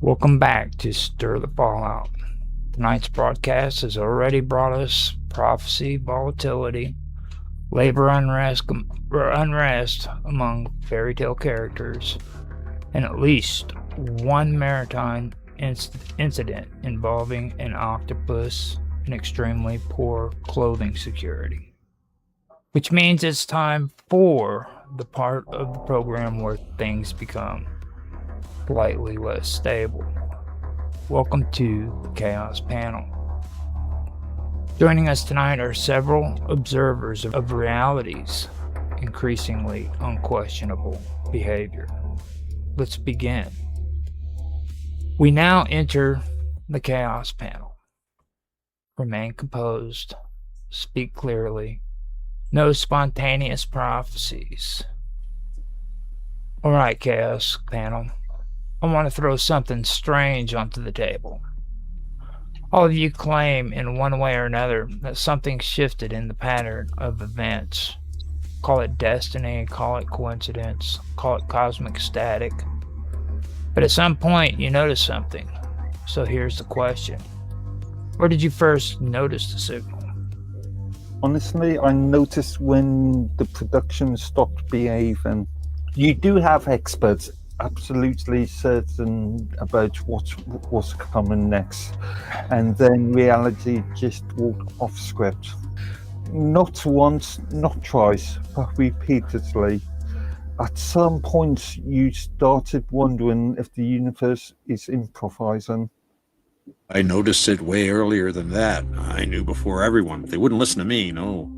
Welcome back to Stir the Fallout. Tonight's broadcast has already brought us prophecy, volatility, labor unrest among fairy tale characters, and at least one maritime incident involving an octopus and extremely poor clothing security. Which means it's time for the part of the program where things become slightly less stable. Welcome to the Chaos Panel. Joining us tonight are several observers of reality's increasingly unquestionable behavior. Let's begin. We now enter the Chaos Panel. Remain composed, speak clearly, no spontaneous prophecies. Alright, Chaos Panel. I want to throw something strange onto the table. All of you claim in one way or another that something shifted in the pattern of events. Call it destiny, call it coincidence, call it cosmic static. But at some point you notice something. So here's the question. Where did you first notice the signal? Honestly, I noticed when the production stopped behaving. You do have experts absolutely certain about what was coming next, and then reality just walked off script. Not once, not twice, but repeatedly. At some point you started wondering if the universe is improvising. I noticed it way earlier than that. I knew before everyone. They wouldn't listen to me, no.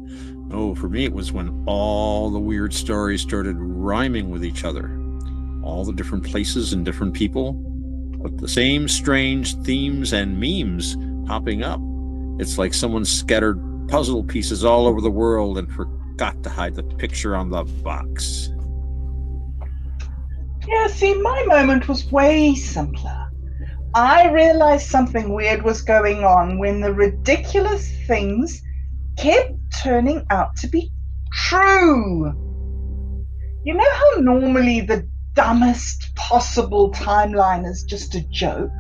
No, for me it was when all the weird stories started rhyming with each other. All the different places and different people, but the same strange themes and memes popping up. It's like someone scattered puzzle pieces all over the world and forgot to hide the picture on the box. Yeah, see, my moment was way simpler. I realized something weird was going on when the ridiculous things kept turning out to be true. You know how normally the dumbest possible timeline is just a joke?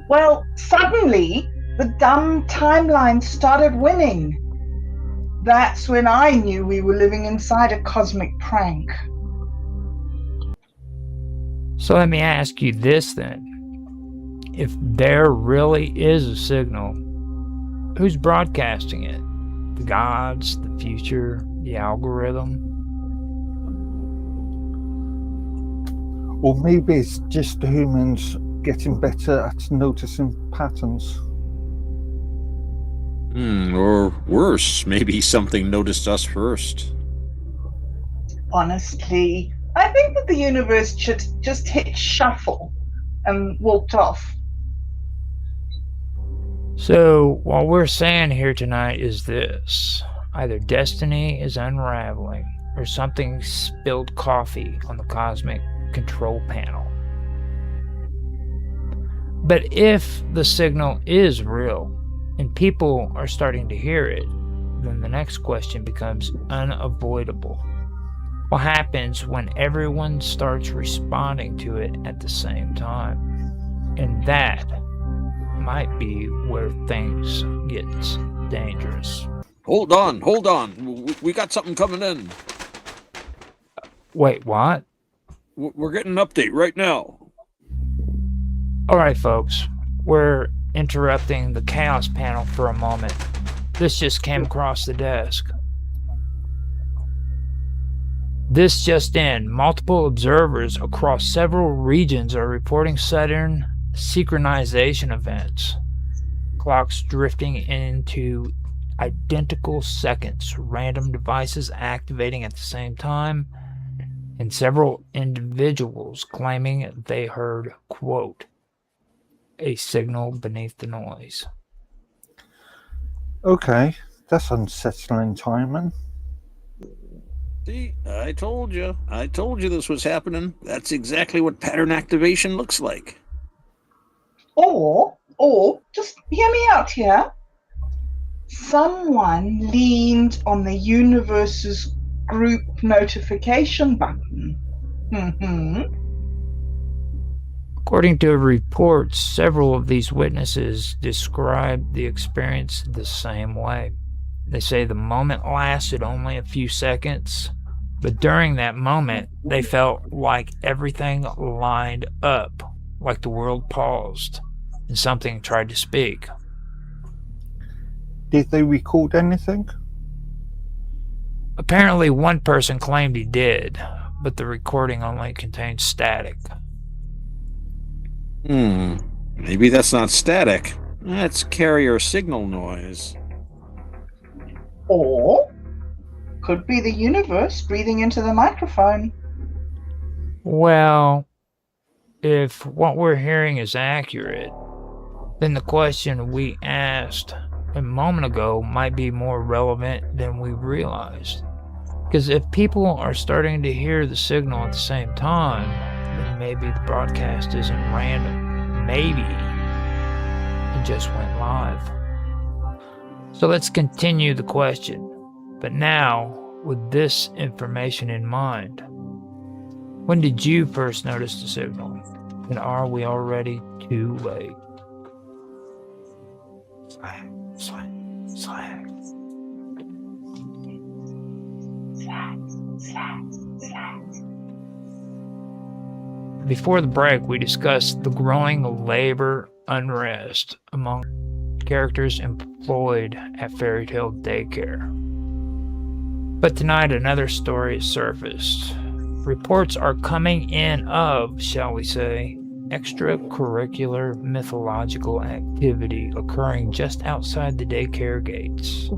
Well, suddenly the dumb timeline started winning. That's when I knew we were living inside a cosmic prank. So let me ask you this then. If there really is a signal, who's broadcasting it? The gods, the future, the algorithm? Or maybe it's just humans getting better at noticing patterns. Or worse, maybe something noticed us first. Honestly, I think that the universe should just hit shuffle and walked off. So what we're saying here tonight is this. Either destiny is unraveling or something spilled coffee on the cosmic control panel. But if the signal is real and people are starting to hear it, then the next question becomes unavoidable. What happens when everyone starts responding to it at the same time? And that might be where things get dangerous. Hold on. We got something coming in. Wait, what? We're getting an update right now. Alright, folks. We're interrupting the Chaos Panel for a moment. This just came across the desk. This just in. Multiple observers across several regions are reporting sudden synchronization events. Clocks drifting into identical seconds. Random devices activating at the same time. And several individuals claiming they heard, quote, a signal beneath the noise. Okay, that's unsettling timing. See, I told you this was happening. That's exactly what pattern activation looks like. Or, just hear me out here. Someone leaned on the universe's group notification button. According to reports, several of these witnesses described the experience the same way. They say the moment lasted only a few seconds, but during that moment, they felt like everything lined up, like the world paused and something tried to speak. Did they record anything? Apparently, one person claimed he did, but the recording only contained static. Maybe that's not static. That's carrier signal noise. Or could be the universe breathing into the microphone. Well, if what we're hearing is accurate, then the question we asked a moment ago might be more relevant than we realized. Because if people are starting to hear the signal at the same time, then maybe the broadcast isn't random. Maybe it just went live. So let's continue the question, but now with this information in mind. When did you first notice the signal? And are we already too late? Slag. Before the break, we discussed the growing labor unrest among characters employed at Fairy Tale Daycare. But tonight, another story has surfaced. Reports are coming in of, shall we say, extracurricular mythological activity occurring just outside the daycare gates.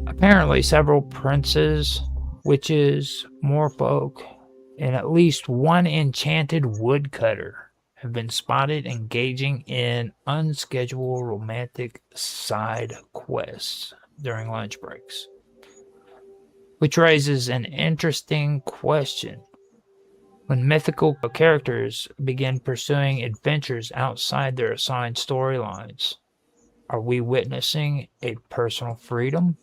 Apparently, several princes, witches, moorfolk, and at least one enchanted woodcutter have been spotted engaging in unscheduled romantic side quests during lunch breaks. Which raises an interesting question. When mythical characters begin pursuing adventures outside their assigned storylines, are we witnessing a personal freedom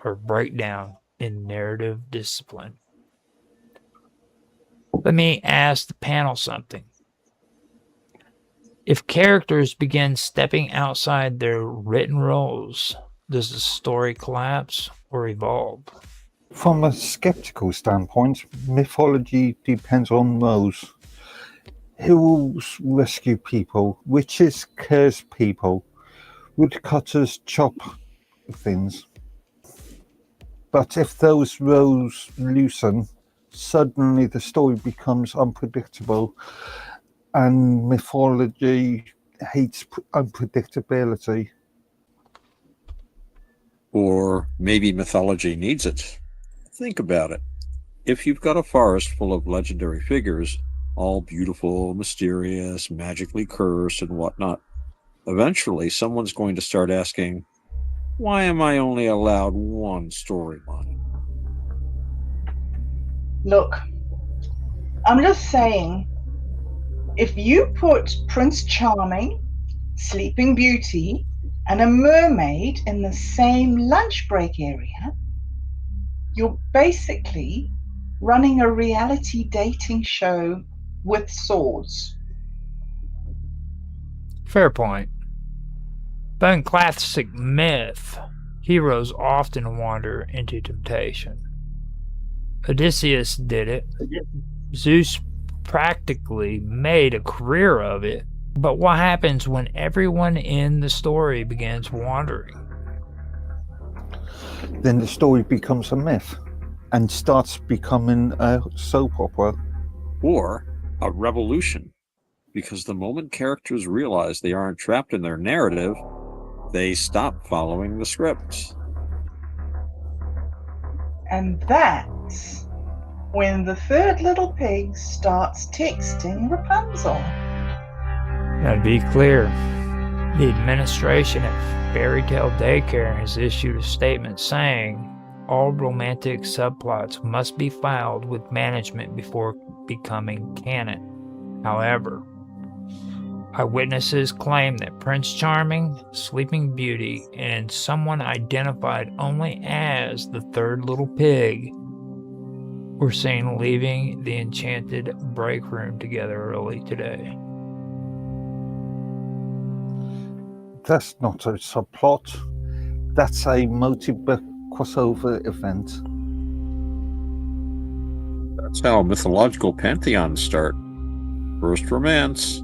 or breakdown in narrative discipline? Let me ask the panel something. If characters begin stepping outside their written roles, does the story collapse or evolve? From a skeptical standpoint, mythology depends on roles. Heroes rescue people, witches curse people, woodcutters chop things. But if those roles loosen, suddenly the story becomes unpredictable, and mythology hates unpredictability. Or maybe mythology needs it. Think about it. If you've got a forest full of legendary figures, all beautiful, mysterious, magically cursed, and whatnot, eventually someone's going to start asking, why am I only allowed one storyline? Look, I'm just saying, if you put Prince Charming, Sleeping Beauty, and a mermaid in the same lunch break area, you're basically running a reality dating show with swords. Fair point. But in classic myth, heroes often wander into temptation. Odysseus did it. Zeus practically made a career of it. But what happens when everyone in the story begins wandering? Then the story becomes a myth and starts becoming a soap opera. Or a revolution. Because the moment characters realize they aren't trapped in their narrative, they stop following the script. And that's when the third little pig starts texting Rapunzel. Now, to be clear, the administration at Fairy Tale Daycare has issued a statement saying all romantic subplots must be filed with management before becoming canon. However, eyewitnesses claim that Prince Charming, Sleeping Beauty, and someone identified only as the third little pig were seen leaving the enchanted break room together early today. That's not a subplot. That's a multi-book crossover event. That's how mythological pantheons start. First romance,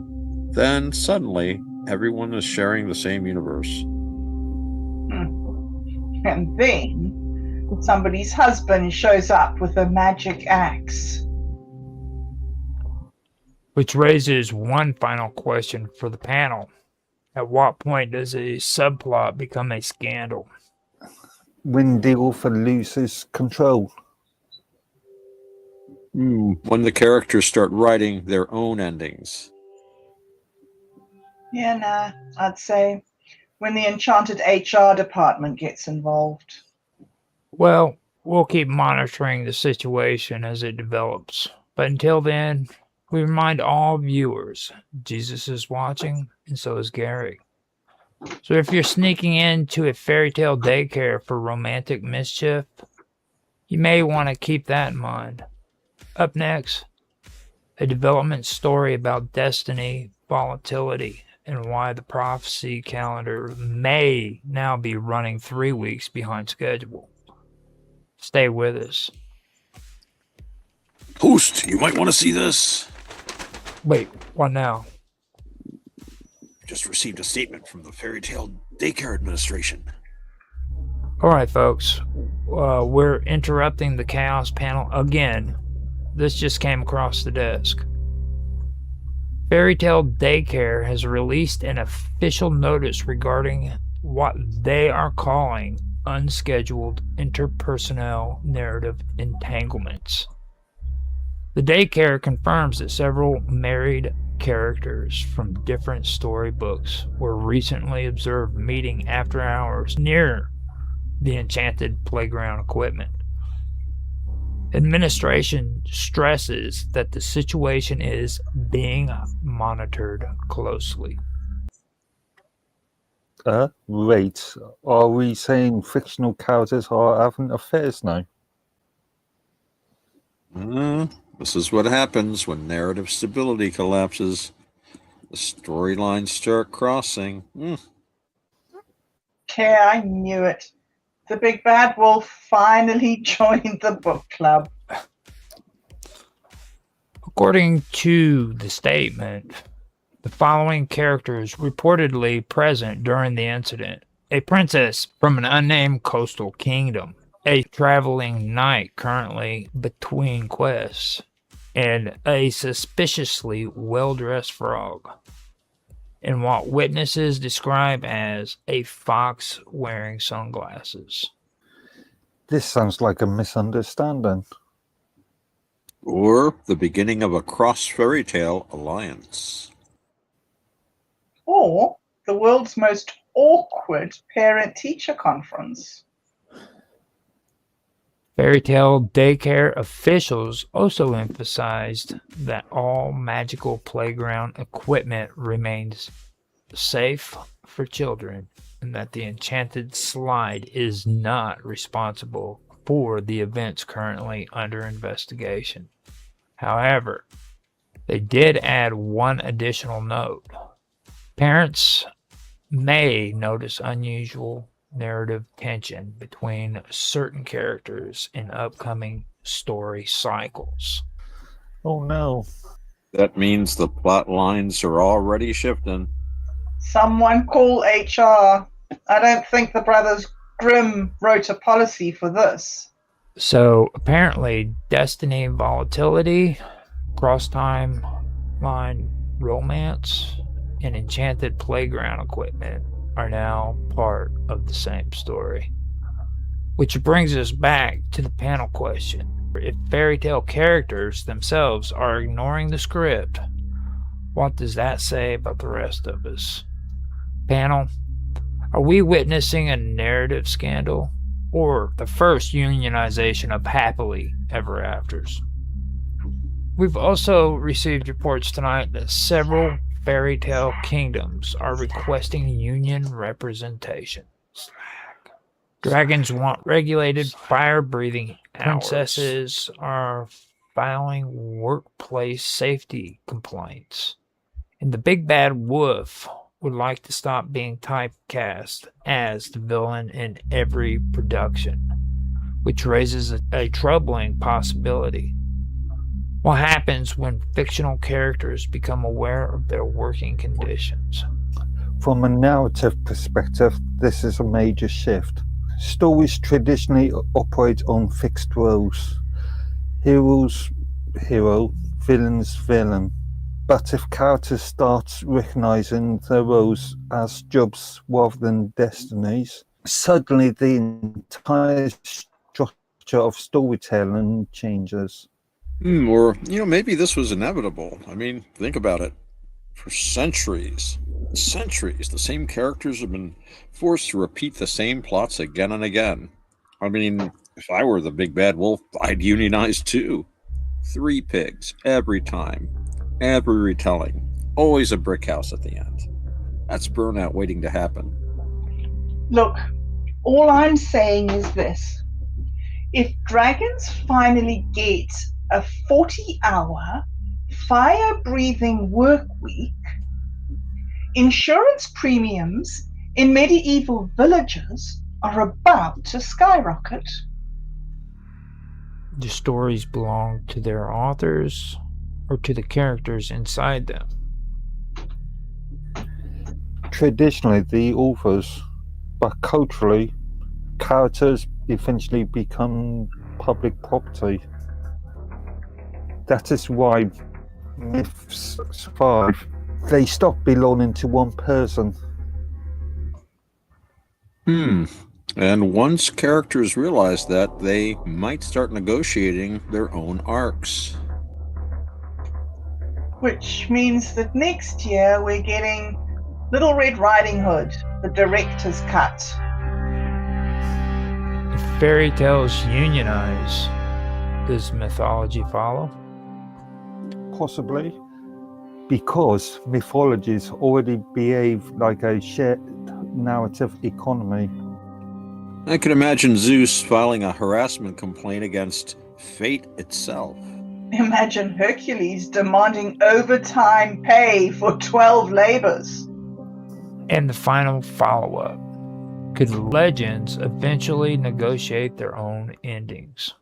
then suddenly everyone is sharing the same universe. And then somebody's husband shows up with a magic axe. Which raises one final question for the panel. At what point does a subplot become a scandal? When the author loses control. When the characters start writing their own endings. Yeah, nah, I'd say when the enchanted HR department gets involved. Well, we'll keep monitoring the situation as it develops. But until then, we remind all viewers, Jesus is watching, and so is Gary. So if you're sneaking into a fairy tale daycare for romantic mischief, you may want to keep that in mind. Up next, a development story about destiny, volatility, and why the prophecy calendar may now be running 3 weeks behind schedule. Stay with us. Host, you might want to see this. Wait, what now? Just received a statement from the Fairy Tale Daycare Administration. All right, folks. We're interrupting the Chaos panel again. This just came across the desk. Fairy Tale Daycare has released an official notice regarding what they are calling unscheduled interpersonal narrative entanglements. The daycare confirms that several married characters from different storybooks were recently observed meeting after hours near the enchanted playground equipment. Administration stresses that the situation is being monitored closely. Wait, are we saying fictional characters are having affairs now? This is what happens when narrative stability collapses. The storylines start crossing. Okay, I knew it. The big bad wolf finally joined the book club. According to the statement, the following characters reportedly present during the incident: a princess from an unnamed coastal kingdom, a traveling knight currently between quests, and a suspiciously well-dressed frog, and what witnesses describe as a fox wearing sunglasses. This sounds like a misunderstanding. Or the beginning of a cross fairy tale alliance. Or the world's most awkward parent-teacher conference. Fairy Tale Daycare officials also emphasized that all magical playground equipment remains safe for children and that the enchanted slide is not responsible for the events currently under investigation. However, they did add one additional note. Parents may notice unusual narrative tension between certain characters in upcoming story cycles. Oh no. That means the plot lines are already shifting. Someone call HR. I don't think the brothers Grimm wrote a policy for this. So apparently destiny, volatility, cross-timeline romance, and enchanted playground equipment are now part of the same story. Which brings us back to the panel question. If fairy tale characters themselves are ignoring the script, what does that say about the rest of us? Panel, are we witnessing a narrative scandal or the first unionization of happily ever afters? We've also received reports tonight that several fairy tale kingdoms are requesting union representation. Dragons want regulated fire-breathing princesses are filing workplace safety complaints. And the big bad wolf would like to stop being typecast as the villain in every production, which raises a troubling possibility. What happens when fictional characters become aware of their working conditions? From a narrative perspective, this is a major shift. Stories traditionally operate on fixed roles. Heroes, hero, villains, villain. But if characters start recognizing their roles as jobs rather than destinies, suddenly the entire structure of storytelling changes. Or, maybe this was inevitable. I mean, think about it. For centuries, the same characters have been forced to repeat the same plots again and again. I mean, if I were the big bad wolf, I'd unionize too. 3 pigs every time, every retelling, always a brick house at the end. That's burnout waiting to happen. Look, all I'm saying is this. If dragons finally get a 40-hour fire-breathing work week, insurance premiums in medieval villages are about to skyrocket. Do stories belong to their authors or to the characters inside them? Traditionally, the authors, but culturally, characters eventually become public property. That is why myths survive. They stop belonging to one person. And once characters realize that, they might start negotiating their own arcs. Which means that next year we're getting Little Red Riding Hood, the director's cut. If fairy tales unionize, does mythology follow? Possibly, because mythologies already behave like a shared narrative economy. I could imagine Zeus filing a harassment complaint against fate itself. Imagine Hercules demanding overtime pay for 12 labors. And the final follow-up. Could legends eventually negotiate their own endings?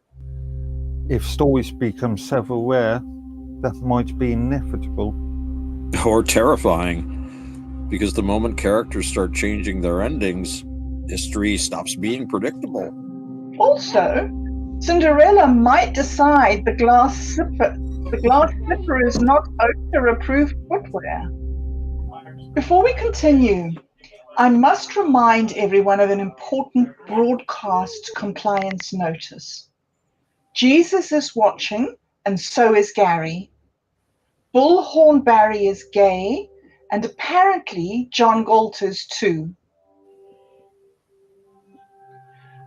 If stories become self-aware, that might be inevitable. Or terrifying, because the moment characters start changing their endings, history stops being predictable. Also, Cinderella might decide the glass slipper is not owner-approved footwear. Before we continue, I must remind everyone of an important broadcast compliance notice. Jesus is watching, and so is Gary. Bullhorn Barry is gay, and apparently John Galt is too.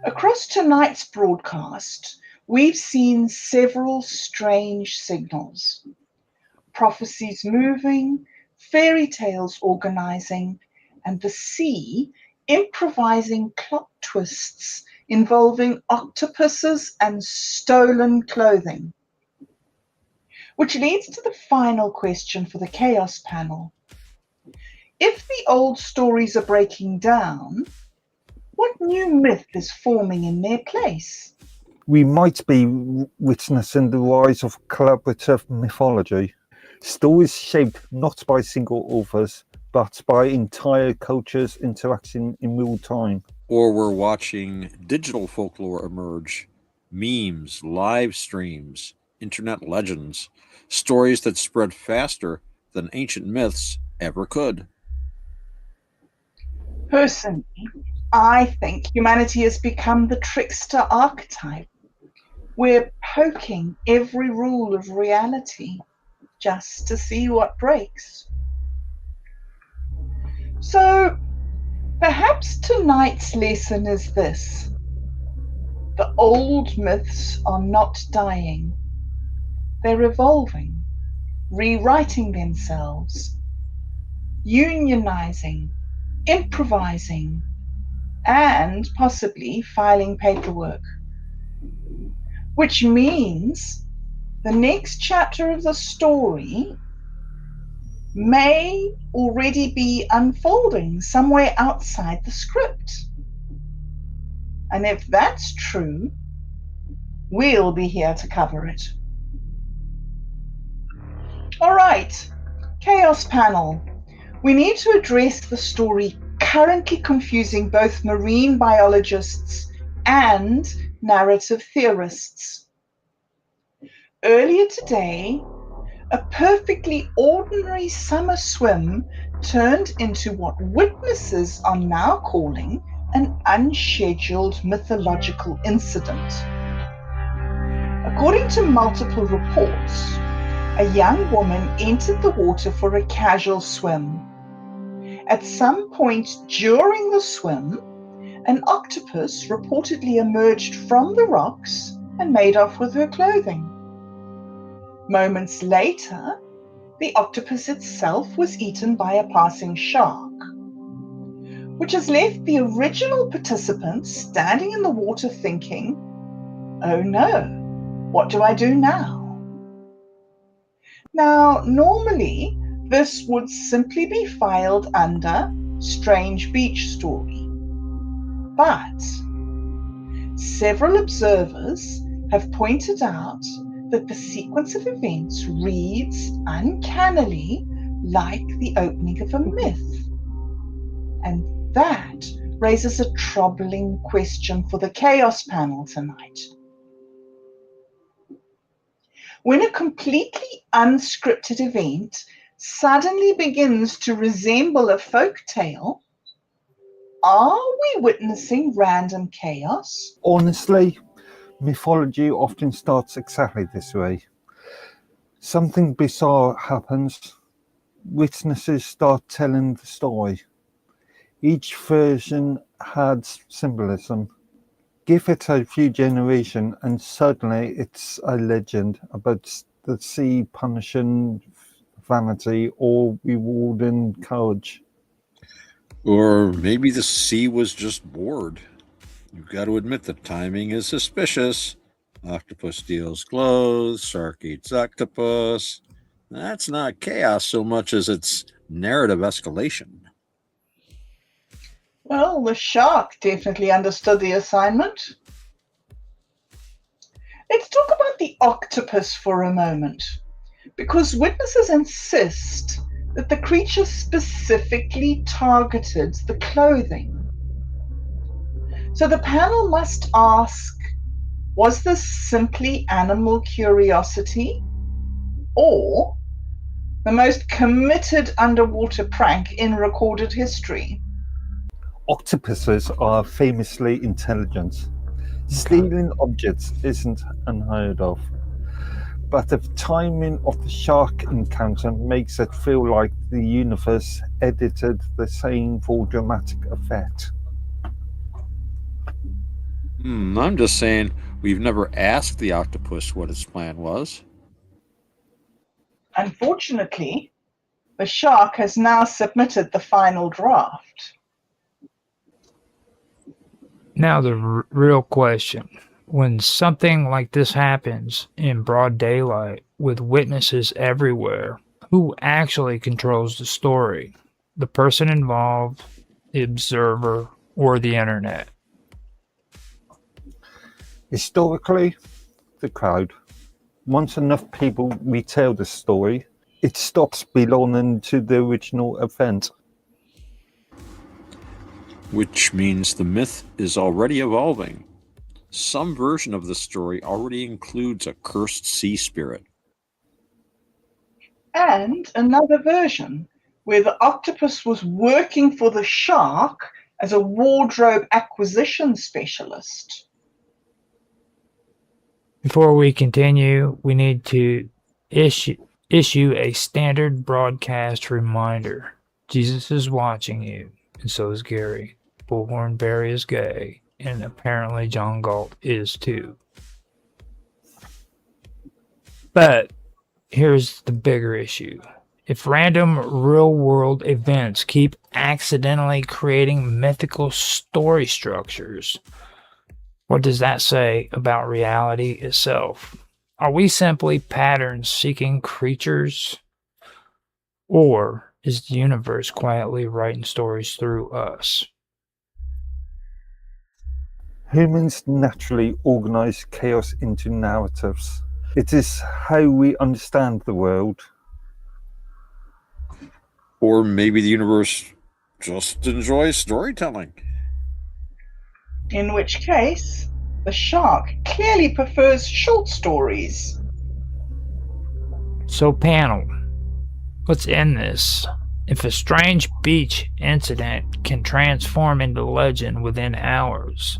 Across tonight's broadcast, we've seen several strange signals. Prophecies moving, fairy tales organizing, and the sea improvising plot twists involving octopuses and stolen clothing. Which leads to the final question for the Chaos panel. If the old stories are breaking down, what new myth is forming in their place? We might be witnessing the rise of collaborative mythology. Stories shaped not by single authors, but by entire cultures interacting in real time. Or we're watching digital folklore emerge, memes, live streams, internet legends, stories that spread faster than ancient myths ever could. Personally, I think humanity has become the trickster archetype. We're poking every rule of reality just to see what breaks. So perhaps tonight's lesson is this. The old myths are not dying. They're evolving, rewriting themselves, unionizing, improvising, and possibly filing paperwork. Which means the next chapter of the story may already be unfolding somewhere outside the script. And if that's true, we'll be here to cover it. All right, Chaos Panel. We need to address the story currently confusing both marine biologists and narrative theorists. Earlier today, a perfectly ordinary summer swim turned into what witnesses are now calling an unscheduled mythological incident. According to multiple reports, a young woman entered the water for a casual swim. At some point during the swim, an octopus reportedly emerged from the rocks and made off with her clothing. Moments later, the octopus itself was eaten by a passing shark, which has left the original participants standing in the water thinking, "Oh no, what do I do now?" Now, normally, this would simply be filed under Strange Beach Story. But several observers have pointed out that the sequence of events reads uncannily like the opening of a myth. And that raises a troubling question for the Chaos Panel tonight. When a completely unscripted event suddenly begins to resemble a folk tale, are we witnessing random chaos? Honestly, mythology often starts exactly this way. Something bizarre happens, witnesses start telling the story. Each version has symbolism. Give it a few generations and suddenly it's a legend about the sea punishing vanity or rewarding courage. Or maybe the sea was just bored. You've got to admit the timing is suspicious. Octopus steals clothes, shark eats octopus. That's not chaos so much as it's narrative escalation. Well, the shark definitely understood the assignment. Let's talk about the octopus for a moment, because witnesses insist that the creature specifically targeted the clothing. So the panel must ask, was this simply animal curiosity or the most committed underwater prank in recorded history? Octopuses are famously intelligent. Stealing objects isn't unheard of. But the timing of the shark encounter makes it feel like the universe edited the scene for dramatic effect. I'm just saying, we've never asked the octopus what its plan was. Unfortunately, the shark has now submitted the final draft. Now, the real question: when something like this happens in broad daylight with witnesses everywhere, who actually controls the story? The person involved, the observer, or the internet? Historically, the crowd. Once enough people retell the story, it stops belonging to the original event. Which means the myth is already evolving. Some version of the story already includes a cursed sea spirit. And another version where the octopus was working for the shark as a wardrobe acquisition specialist. Before we continue, we need to issue a standard broadcast reminder. Jesus is watching you, and so is Gary. Bullhorn Barry is gay, and apparently John Galt is too. But here's the bigger issue. If random real-world events keep accidentally creating mythical story structures, what does that say about reality itself? Are we simply pattern-seeking creatures? Or is the universe quietly writing stories through us? Humans naturally organize chaos into narratives. It is how we understand the world. Or maybe the universe just enjoys storytelling. In which case, the shark clearly prefers short stories. So, panel, what's in this? If a strange beach incident can transform into legend within hours,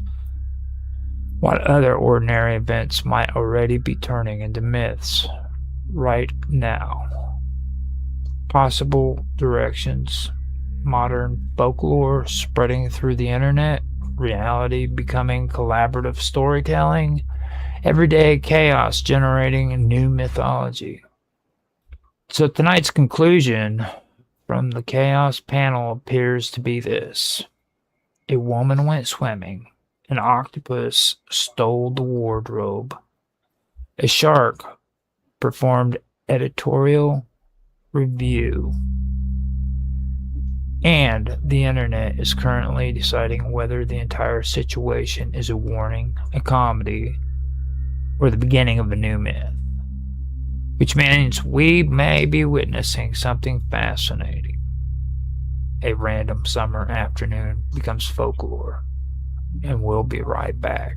what other ordinary events might already be turning into myths right now? Possible directions: modern folklore spreading through the internet, reality becoming collaborative storytelling, everyday chaos generating new mythology. So tonight's conclusion from the Chaos panel appears to be this. A woman went swimming. An octopus stole the wardrobe. A shark performed editorial review. And the internet is currently deciding whether the entire situation is a warning, a comedy, or the beginning of a new myth. Which means we may be witnessing something fascinating. A random summer afternoon becomes folklore. And we'll be right back.